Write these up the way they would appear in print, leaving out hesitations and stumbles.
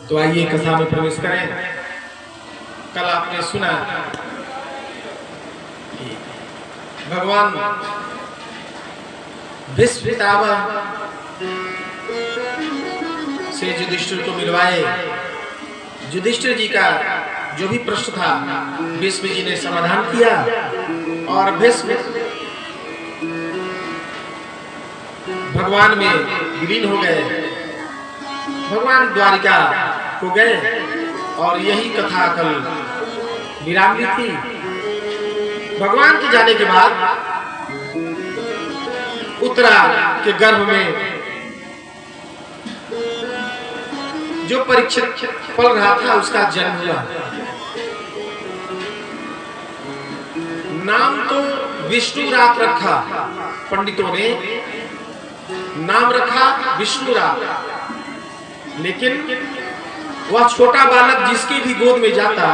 तो आइए कथा में प्रवेश करें। कल आपने सुना कि भगवान भीष्म पितामह से युधिष्ठिर को मिलवाए। युधिष्ठिर जी का जो भी प्रश्न था भीष्म जी ने समाधान किया और भीष्म भगवान में विलीन हो गए। भगवान द्वारिका को गए और यही कथा कल विराम ली थी। भगवान के जाने के बाद उत्तरा के गर्भ में जो परीक्षित पल रहा था उसका जन्म हुआ। नाम तो विष्णुरात रखा, पंडितों ने नाम रखा विष्णुरात, लेकिन वह छोटा बालक जिसकी भी गोद में जाता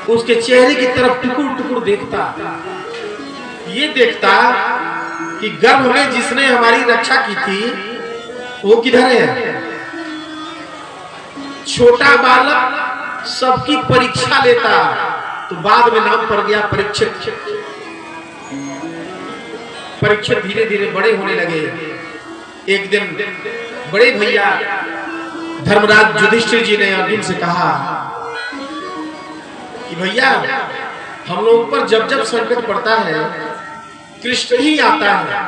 उसके चेहरे की तरफ टुकुर टुकुर देखता, ये देखता कि गर्भ में जिसने हमारी रक्षा की थी वो किधर है। छोटा बालक सबकी परीक्षा लेता, तो बाद में नाम पड़ गया परीक्षित। परीक्षित धीरे धीरे बड़े होने लगे। एक दिन बड़े भैया धर्मराज युधिष्ठिर जी ने अर्जुन से कहा कि भैया हम लोग पर जब जब संकट पड़ता है कृष्ण ही आता है,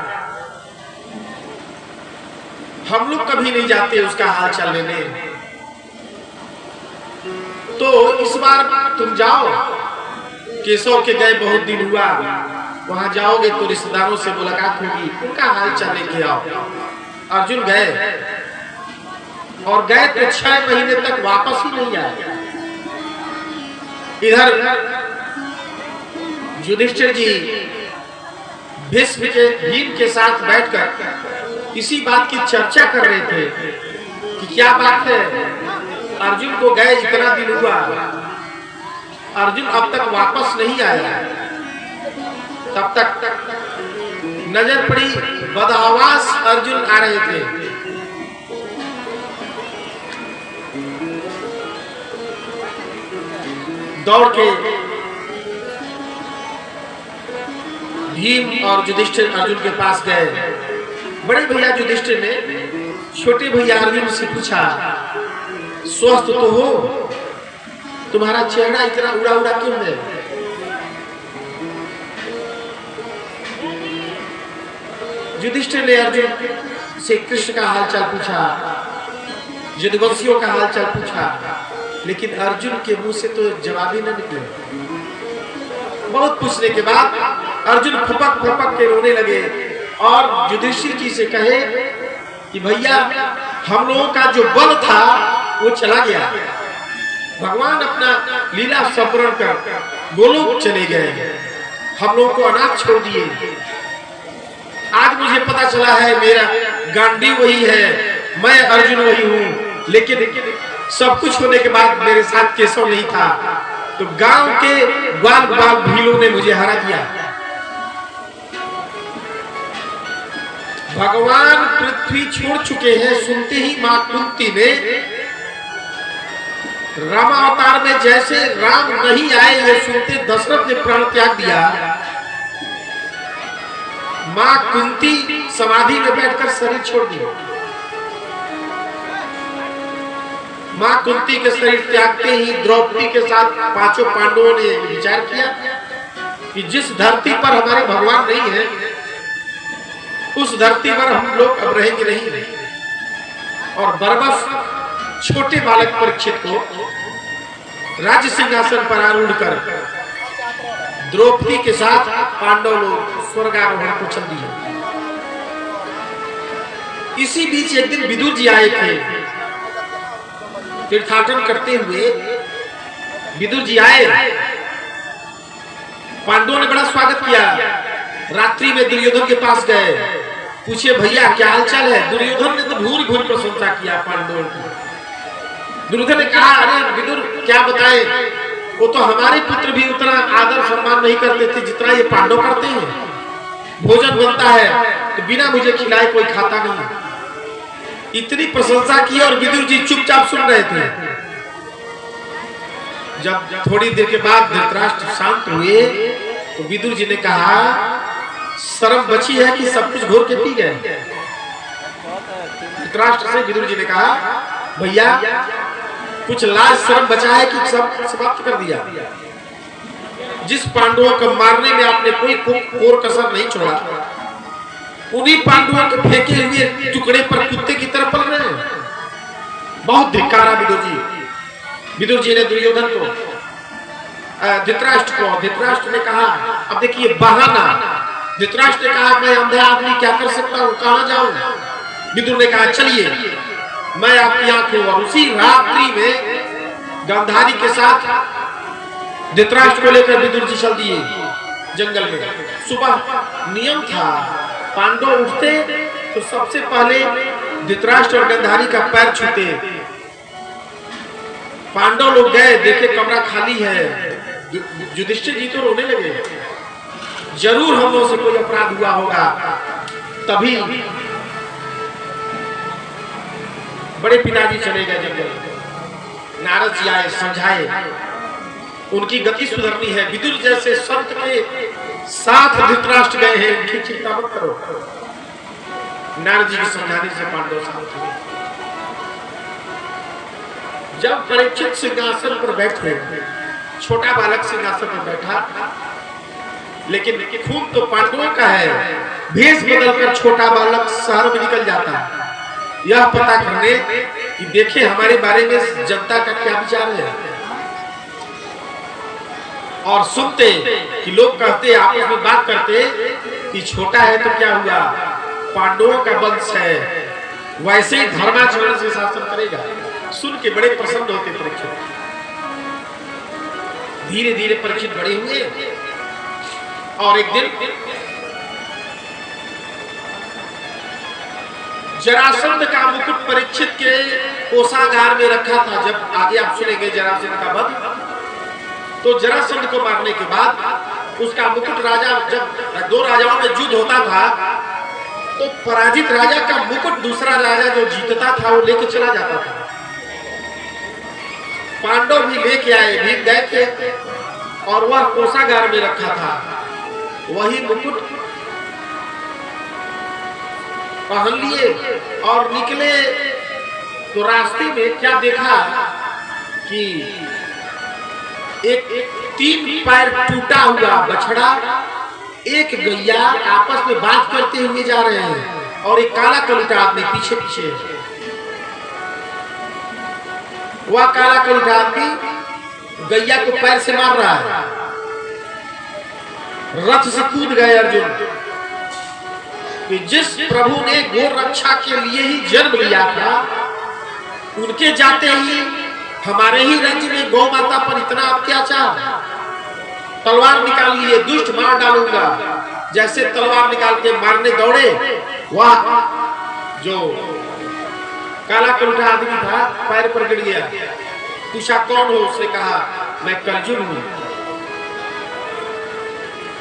हम लोग कभी नहीं जाते उसका हाल चाल लेने। तो इस बार तुम जाओ, केशव के गए बहुत दिन हुआ, वहां जाओगे तो रिश्तेदारों से मुलाकात होगी, उनका हाल चाल लेके आओ। अर्जुन गए और गए तो 6 महीने तक वापस ही नहीं आए। इधर युधिष्ठिर जी भीम के साथ बैठकर इसी बात की चर्चा कर रहे थे कि क्या बात है, अर्जुन को गए इतना दिन हुआ, अर्जुन अब तक वापस नहीं आया। तब तक नजर पड़ी बदहवास अर्जुन आ रहे थे। दौड़ के भीम और युधिष्ठिर अर्जुन के पास गए। बड़े भैया युधिष्ठिर ने छोटे भैया अर्जुन से पूछा, स्वस्थ तो हो, तुम्हारा चेहरा इतना उड़ा उड़ा क्यों है। युधिष्ठिर ने अर्जुन से कृष्ण का हालचाल पूछा, यदुवंशियों का हालचाल पूछा, लेकिन अर्जुन के मुंह से तो जवाब ही न निकले। बहुत पूछने के बाद अर्जुन फपक फपक के रोने लगे और युधिष्ठिर जी से कहे कि भैया हम लोगों का जो बल था वो चला गया। भगवान अपना लीला संपूर्ण कर गोलोक चले गए, हम लोगों को अनाथ छोड़ दिए। आज मुझे पता चला है मेरा गांडी वही है, मैं अर्जुन वही हूँ, लेकिन सब कुछ होने के बाद मेरे साथ केशव नहीं था, तो गांव के ग्वाल ग्वाल भीलों ने मुझे हरा दिया। भगवान पृथ्वी छोड़ चुके हैं, सुनते ही मां कुंती ने रामावतार में जैसे राम नहीं आए ये सुनते दशरथ ने प्राण त्याग दिया। मां कुंती समाधि में बैठकर शरीर छोड़ दिया। मां कुंती के शरीर त्यागते ही द्रौपदी के साथ 5 पांडवों ने विचार किया कि जिस धरती पर हमारे भगवान नहीं है उस धरती पर हम लोग अब रहेंगे नहीं, और बरबस छोटे बालक परीक्षित को राज्य सिंहासन पर आरूढ़ कर द्रौपदी के साथ पांडव लोग स्वर्गारोहण को चल दिया। इसी बीच एक दिन विदुर जी आए थे, तीर्थाटन करते हुए विदुर जी आए। पांडवों ने बड़ा स्वागत किया। रात्रि में दुर्योधन के पास गए, पूछे भैया क्या हालचाल है। दुर्योधन ने तो भूरी भूरी प्रशंसा किया पांडवों की। दुर्योधन ने कहा अरे विदुर क्या बताएं, वो तो हमारे पुत्र भी उतना आदर सम्मान नहीं करते थे जितना ये पांडव करते हैं। भोजन बनता है तो बिना मुझे खिलाए कोई खाता नहीं। इतनी प्रशंसा की और विदुर जी चुपचाप सुन रहे थे। जब थोड़ी देर के बाद धृतराष्ट्र शांत हुए तो विदुर जी ने कहा, शर्म बची है कि सब कुछ घोर के पी गए? धृतराष्ट्र से विदुर जी ने कहा, भैया कुछ लाज शर्म बचा है कि सब समाप्त कर दिया? जिस पांडवों को मारने में आपने कोई कोर कसर नहीं छोड़ा, उन्हीं पांडवों के फेंके हुए टुकड़े पर कुत्ते की तरह पल रहे हैं। बहुत धिक्कारा विदुर जी। विदुर जी ने दुर्योधन को, धृतराष्ट्र ने कहा, अब देखिए बहाना। धृतराष्ट्र ने कहा, मैं अंधा आदमी क्या कर सकता हूँ, कहां जाऊं? विदुर ने कहा, चलिए मैं आपकी आंखें। और उसी रात्रि में गांधारी के साथ धृतराष्ट्र को लेकर विदुर जी चल दिए जंगल में। सुबह नियम था, पांडव उठते तो सबसे पहले धृतराष्ट्र और गांधारी का पैर छूते। पांडव लोग गए, देखे कमरा खाली है। युधिष्ठिर जी तो रोने लगे, जरूर हम लोगों से कोई अपराध हुआ होगा। तभी बड़े पिताजी चले गए जंगल। नारद जी आए, समझाए, उनकी गति सुधरनी है। विदुर जैसे संत के साथ धृतराष्ट्र गए हैं, उनकी चिंता मत करो। नारद जी के समझाने से पांडव शांत हुए। जब परीक्षित सिंहासन पर बैठे, छोटा बालक सिंहासन पर बैठा, लेकिन खून तो पांडवों का है। भेष बदलकर छोटा बालक शहर में निकल जाता है, यह पता करने कि देखे हमारे बारे में जनता का क्या विचार है। और सुनते कि लोग कहते, आपस में बात करते कि छोटा है तो क्या हुआ, पांडवों का वंश है, वैसे ही धर्माचरण से शासन करेगा। सुन के बड़े प्रसन्न होते परीक्षित। धीरे धीरे परीक्षित बड़े हुए और एक दिन जरासंध का मुकुट परीक्षित के कोषागार में रखा था। जब आगे आप सुनेंगे जरासंध का वध, तो जरासंध को मारने के बाद उसका मुकुट राजा, जब दो राजाओं में युद्ध होता था तो पराजित राजा का मुकुट दूसरा राजा जो जीतता था वो लेके चला जाता था। पांडव भी लेके आए, भी गए थे और वह कोषागार में रखा था। वही मुकुट पहन लिए और निकले तो रास्ते में क्या देखा कि एक 3 पैर टूटा हुआ बछड़ा, एक गैया आपस में बात करते हुए जा रहे हैं और एक काला कलूटा आदमी पीछे पीछे। वह काला कलूटा आदमी गैया को पैर से मार रहा है। रथ से कूद गए अर्जुन कि जिस प्रभु ने गो रक्षा के लिए ही जन्म लिया था, उनके जाते ही हमारे ही राज्य में गौ माता पर इतना अत्याचार। तलवार निकाल लिए, दुष्ट मार डालूंगा। जैसे तलवार निकाल के मारने दौड़े, वह जो काला कलूटा आदमी था पैर पर गिर गया। पूछा कौन हो? उसने कहा मैं अर्जुन हूं।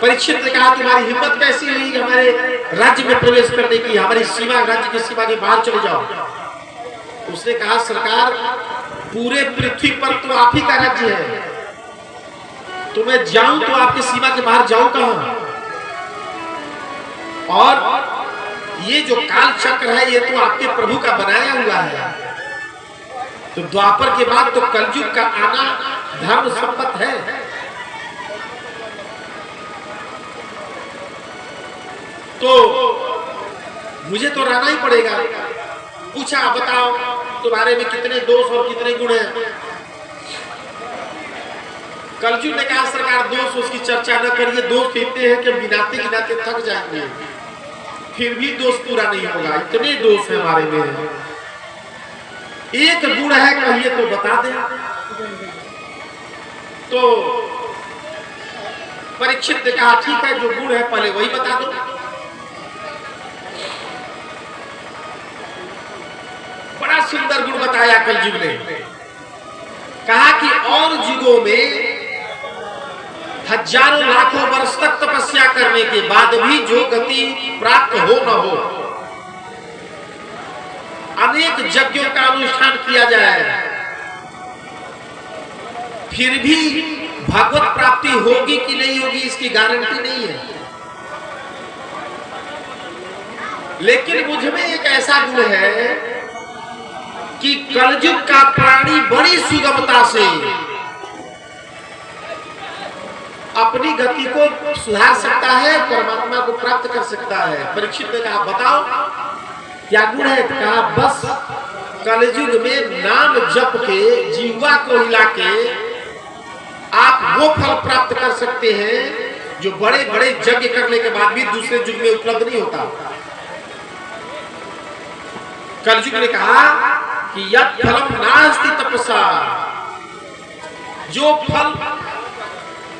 परीक्षित ने कहा तुम्हारी हिम्मत कैसी हुई हमारे राज्य में प्रवेश करने की, हमारी सीमा, राज्य की सीमा के बाहर चले जाओ। उसने कहा सरकार, पूरे पृथ्वी पर तो आप ही का राज्य है, तो मैं जाऊं तो आपकी सीमा के बाहर जाऊं कहां? और ये जो काल चक्र है ये तो आपके प्रभु का बनाया हुआ है। तो द्वापर के बाद तो कलयुग का आना धर्म संपत्त है। तो मुझे तो रहना ही पड़ेगा। पूछा बताओ तुम्हारे में कितने दोष और कितने गुण हैं? कलजुग ने कहा सरकार दोष उसकी चर्चा न करिए, दोष इतने हैं कि गिनाते गिनाते थक जाएंगे, फिर भी दोष पूरा नहीं होगा, इतने दोष है हमारे में। एक गुण है कहिए तो बता दें। तो परीक्षित ने कहा ठीक है जो गुण है पहले वही बता दो। बड़ा सुंदर गुण बताया कलयुग ने। कहा कि और युगों में हजारों लाखों वर्ष तक तपस्या करने के बाद भी जो गति प्राप्त हो न हो, अनेक यज्ञों का अनुष्ठान किया जाए, फिर भी भगवत प्राप्ति होगी कि नहीं होगी इसकी गारंटी नहीं है। लेकिन मुझ में एक ऐसा गुण है कि कलयुग का प्राणी बड़ी सुगमता से अपनी गति को सुधार सकता है, परमात्मा को प्राप्त कर सकता है। परीक्षित ने कहा बताओ क्या गुण है? कहा बस कलयुग में नाम जप के जीवा को हिला के आप वो फल प्राप्त कर सकते हैं जो बड़े बड़े यज्ञ करने के बाद भी दूसरे युग में उपलब्ध नहीं होता। कलयुग ने कहा कि यत् फलम नास्ति तपसा, जो फल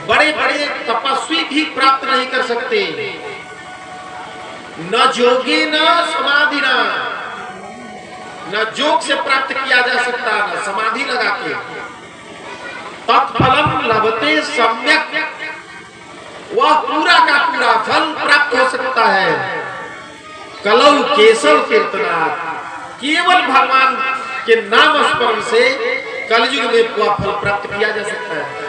बड़े बड़े तपस्वी भी प्राप्त नहीं कर सकते, न जोगे न समाधि, न जोग से प्राप्त किया जा सकता, न समाधि लगा के, तत्फलम लभते सम्यक, वह पूरा का पूरा फल प्राप्त हो सकता है। कलौ केशव कीर्तनात्, केवल भगवान के नाम स्मरण से कलयुग में वह फल प्राप्त किया जा सकता है।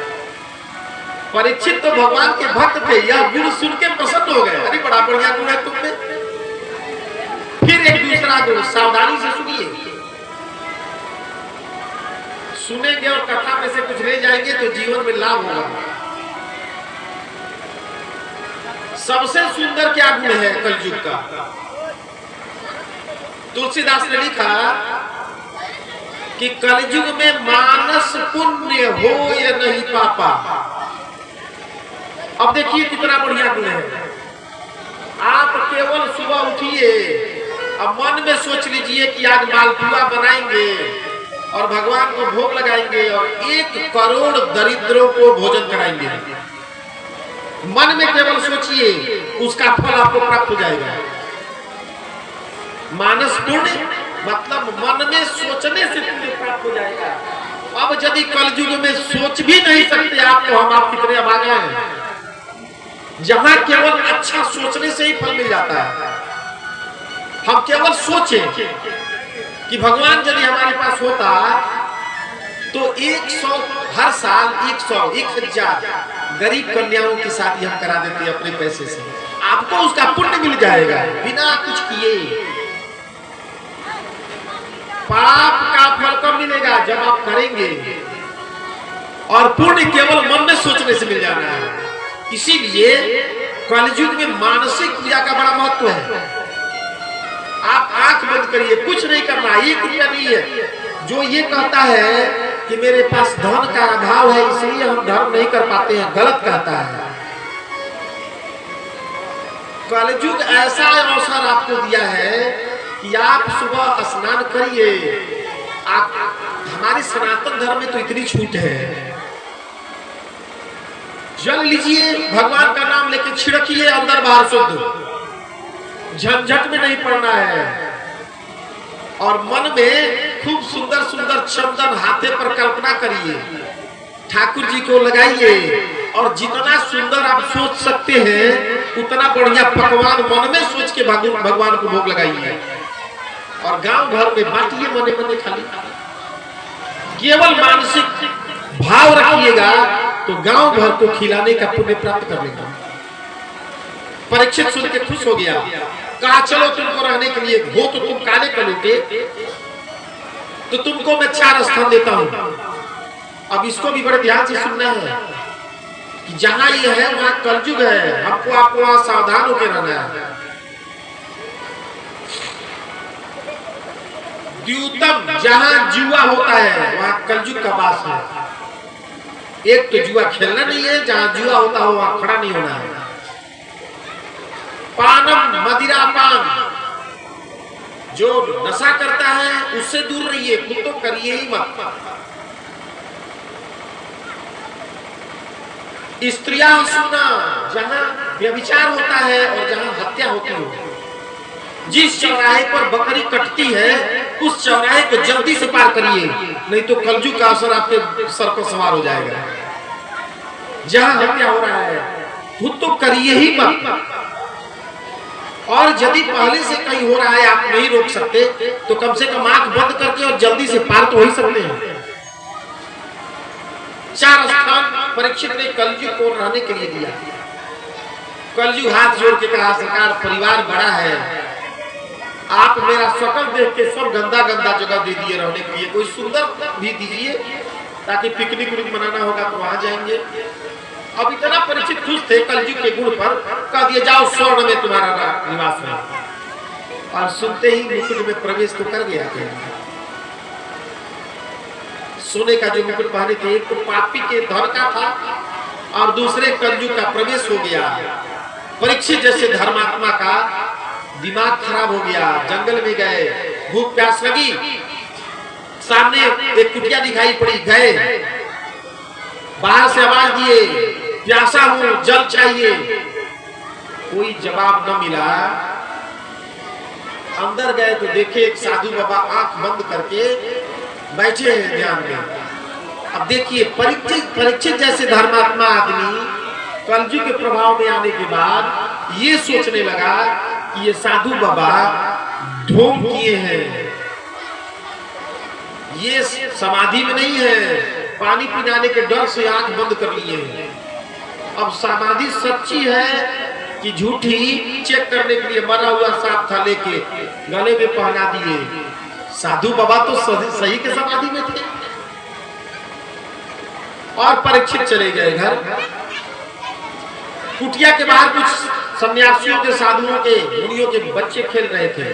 परीक्षित तो भगवान के भक्त थे, यह गुण सुन के प्रसन्न हो गए। अरे बड़ा बढ़िया गुण है तुम में। फिर एक दूसरा गुण, सावधानी से सुनिए, सुनेंगे और कथा में से कुछ ले जाएंगे तो जीवन में लाभ होगा। सबसे सुंदर क्या गुण है कलयुग का? तुलसीदास ने लिखा कि कलयुग में मानस पुण्य हो या नहीं पापा। अब देखिए कितना बढ़िया गुण है। आप केवल सुबह उठिए, अब मन में सोच लीजिए कि आज मालपुआ बनाएंगे और भगवान को भोग लगाएंगे और 1 करोड़ दरिद्रों को भोजन कराएंगे। मन में केवल सोचिए, उसका फल आपको प्राप्त हो जाएगा। मानस पुण्य मतलब मन में सोचने से पुण्य प्राप्त हो जाएगा। अब यदि कलयुग में सोच भी नहीं सकते आप, तो हम कितने अभागे हैं, जहां केवल अच्छा सोचने से ही फल मिल जाता है। हम केवल सोचें कि भगवान यदि हमारे पास होता तो 100 हर साल 1000 गरीब कन्याओं की शादी हम करा देते अपने पैसे से, आपको उसका पुण्य मिल जाएगा बिना कुछ किए। पाप का फल कब मिलेगा? जब आप करेंगे, और पुण्य केवल मन में सोचने से मिल जाना है। इसीलिए कलयुग में मानसिक पूजा का बड़ा महत्व है। आप आंख बंद करिए, कुछ नहीं करना, 1 रुपया नहीं है। जो ये कहता है कि मेरे पास धन का अभाव है इसलिए हम धर्म नहीं कर पाते हैं, गलत कहता है। कलयुग ऐसा अवसर आपको दिया है कि आप सुबह स्नान करिए। आप, हमारे सनातन धर्म में तो इतनी छूट है, जल लीजिए, भगवान का नाम लेके छिड़किए, अंदर बाहर शुद्ध, झंझट में नहीं पड़ना है। और मन में खूब सुंदर सुंदर चंदन हाथे पर कल्पना करिए, ठाकुर जी को लगाइए, और जितना सुंदर आप सोच सकते हैं उतना बढ़िया पकवान मन में सोच के भगवान को भोग लगाइए, और गांव भर में बांटिए मने मने खाली। केवल मानसिक भाव रखिएगा तो गांव भर को खिलाने का पुण्य प्राप्त कर लेगा। परीक्षित सुन के खुश हो गया, कहा चलो तुमको रहने के लिए हो तो तुम काले कलोगे, तो तुमको मैं 4 स्थान देता हूं। अब इसको भी बड़े ध्यान से सुनना है कि जहां ये है वहां कलयुग है, हमको आपको वहां सावधान होकर रहना है। द्यूतम, जहां जुआ होता है वहां कलयुग का वास है। एक तो जुआ खेलना नहीं है, जहां जुआ होता हो वहां खड़ा नहीं होना है। पानम, मदिरा पान, जो नशा करता है उससे दूर रहिए, खुद तो करिए ही मत। स्त्रियां सुना, जहां व्यभिचार होता है और जहां हत्या होती है। जिस चौराहे पर बकरी कटती है उस चौराहे को जल्दी से पार करिए, नहीं तो कलयुग का असर आपके सर पर सवार हो जाएगा। जहां हत्या हो रहा है खुद तो करिए ही मत, और यदि पहले से कहीं हो रहा है, आप नहीं रोक सकते, तो कम से कम आंख बंद करके और जल्दी से पार तो हो ही सकते हैं। 4 स्थान परीक्षित ने कलयुग को रहने के लिए दिया। कलयुग हाथ जोड़ के कहा, सरकार परिवार बड़ा है, आप मेरा शकल देख के सब गंदा गंदा जगह दे दिए रहने के लिए, कोई सुंदर भी दीजिए ताकि पिकनिक मनाना होगा तो वहां जाएंगे। अब इतना परिचित खुश थे कलयुग के गुण पर, कह दिए जाओ स्वर्ण में तुम्हारा निवास है। और सुनते ही मुकुट में प्रवेश तो कर गया। सोने का जो मुकुट पहने थे, एक तो पापी के धन का था और दूसरे कलयुग का प्रवेश हो गया। परीक्षित जैसे धर्मात्मा का दिमाग खराब हो गया। जंगल में गए, भूख प्यास लगी, सामने एक कुटिया दिखाई पड़ी, गए, बाहर से आवाज दिए, प्यासा हूं, जल चाहिए। कोई जवाब न मिला। अंदर गए तो देखे एक साधु बाबा आंख बंद करके बैठे हैं ध्यान में। अब देखिए, परीक्षित जैसे धर्मात्मा आदमी कलयुग के प्रभाव में आने के बाद ये सोचने लगा कि ये साधु बाबा ढोंग किए हैं, ये समाधि में नहीं है, पानी पिलाने के डर से आंख बंद कर लिए हैं। अब समाधि सच्ची है कि झूठी, चेक करने के लिए मरा हुआ सांप था लेके गले में पहना दिए। साधु बाबा तो सही के समाधि में थे। और परीक्षित चले गए घर। कुटिया के बाहर कुछ सन्यासियों के, साधुओं के, मुनियों के बच्चे खेल रहे थे।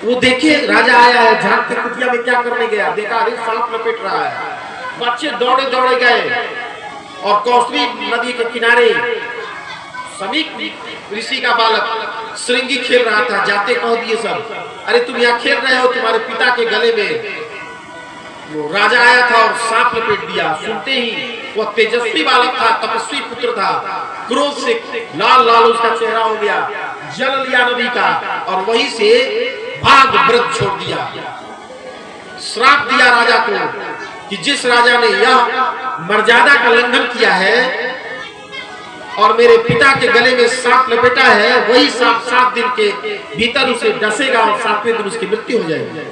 वो देखे राजा आया है, झांक के कुटिया में क्या करने गया, देखा अरे सांप लपेट रहा है। बच्चे दौड़े दौड़े गए और कौसली नदी के किनारे समीप ऋषि का बालक श्रृंगी खेल रहा था। जाते कह दिए सब, अरे तुम यहाँ खेल रहे हो, तुम्हारे पिता के गले में वो राजा आया था और सांप लपेट दिया। सुनते ही वह तेजस्वी बालक था, तपस्वी पुत्र था, क्रोध से लाल लाल उसका चेहरा हो गया, जल लिया नदी का और वहीं से भाग व्रत छोड़ दिया। श्राप दिया राजा को कि जिस राजा ने यह मर्यादा का उल्लंघन किया है और मेरे पिता के गले में सांप लपेटा है, वही सांप 7 दिन के भीतर उसे डसेगा और 7वें दिन उसकी मृत्यु हो जाएगी।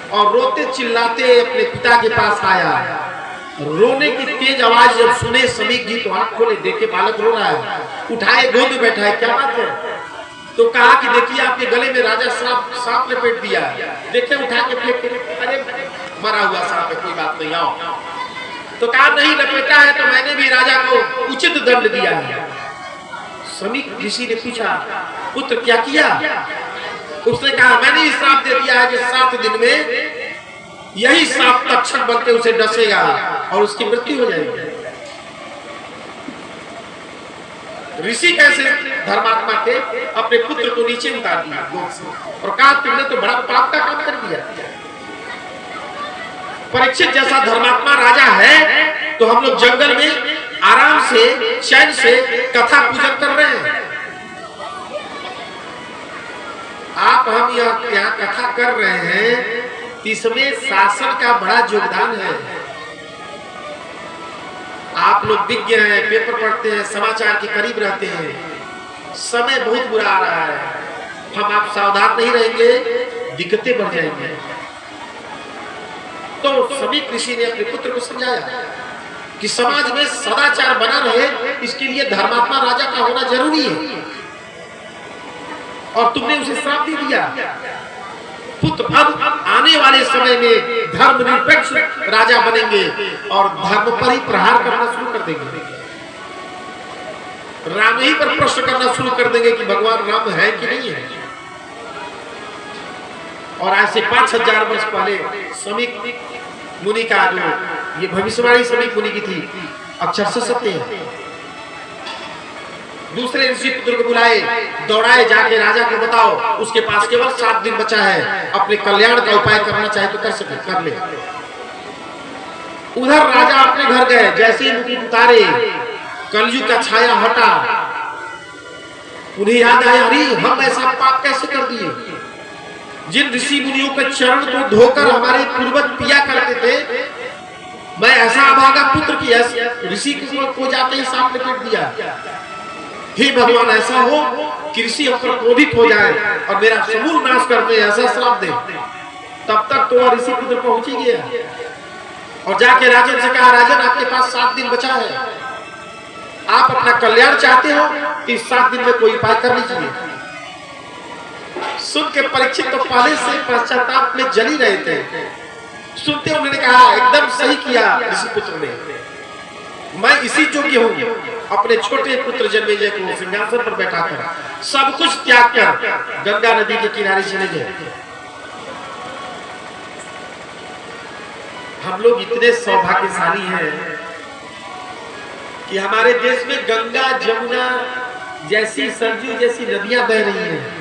और रोते चिल्लाते अपने पिता के पास आया। रोने की तेज आवाज जब सुने समीक जी तो आंख खोले, देखे बालक रो रहा है, उठाए गोद में बैठा है, क्या बात है? तो कहा कि देखिए आपके गले में राजा सांप लपेट दिया है। देखे उठा के फेंक, अरे मरा हुआ सांप है, कोई बात नहीं, आओ। तो कहा नहीं लपेटा है तो मैंने भी राजा को उचित दंड दिया है। समीक ऋषि ने पूछा, पुत्र क्या किया? उसने कहा मैंने ही श्राप दे दिया है कि 7 दिन में यही सांप तक्षक बनकर उसे डसेगा और उसकी मृत्यु हो जाएगी। ऋषि कैसे धर्मात्मा थे, अपने पुत्र को नीचे उतार दिया गोद से और कहा तुमने तो बड़ा पाप का काम कर दिया। परीक्षित जैसा धर्मात्मा राजा है तो हम लोग जंगल में आराम से चैन से कथा पूजन कर रहे हैं। आप हम यहाँ कथा कर रहे हैं, इसमें शासन का बड़ा योगदान है। आप लोग विज्ञ हैं, पेपर पढ़ते हैं, समाचार के करीब रहते हैं। समय बहुत बुरा आ रहा है, हम आप सावधान नहीं रहेंगे, दिक्कतें बढ़ जाएंगी। तो सभी ऋषि ने अपने पुत्र को समझाया कि समाज में सदाचार बना रहे, इसके लिए धर्मात्मा राजा का होना जरूरी है। और तुमने उसे श्राप दे दिया। पुत्र अब आने वाले समय में धर्मनिरपेक्ष राजा बनेंगे और धर्म पर ही प्रहार करना शुरू कर देंगे। राम ही पर प्रश्न करना शुरू कर देंगे कि भगवान राम है कि नहीं है। और आज से 5000 वर्ष पहले समीक मुनि का जो ये भविष्यवाणी समीक मुनि की थी, अक्षर से सत्य है। दूसरे ऋषि पुत्र को बुलाए, दौड़ाए, जाके राजा को बताओ उसके पास केवल 7 दिन बचा है, अपने कल्याण का उपाय करना चाहे तो कर सके, कर ले। उधर राजा अपने घर गए, जैसे ही मुकुट उतारे कलयुग का छाया हटा, उन्हें याद आया अरे हम ऐसा पाप कैसे कर दिए। जिन ऋषि मुनियों के चरण को धोकर हमारे पूर्वज पिया करते थे, मैं ऐसा अभागा पुत्र की ऋषि को जाते ही सांप लपेट दिया। हे भगवान ऐसा हो कि ऋषि हम पर क्रोधित हो जाए और मेरा समूल नाश कर दे, ऐसा श्राप दे। तब तक तो ऋषि पुत्र पहुंच ही गया और जाके राजन से कहा, राजन आपके पास 7 दिन बचा है, आप अपना कल्याण चाहते हो कि 7 दिन में कोई उपाय कर लीजिए। सुन के परीक्षित तो पहले से पश्चाताप में जली रहे थे। सुनते उन्होंने कहा, एकदम सही किया ऋषि पुत्र ने, मैं इसी योग्य हूँ अपने छोटे पुत्र जन्मेजय को सिंहासन पर बैठाकर सब कुछ त्याग कर गंगा नदी के किनारे चले गए। हम लोग इतने सौभाग्यशाली हैं कि हमारे देश में गंगा, जमुना जैसी, सरजू जैसी नदियां बह रही हैं।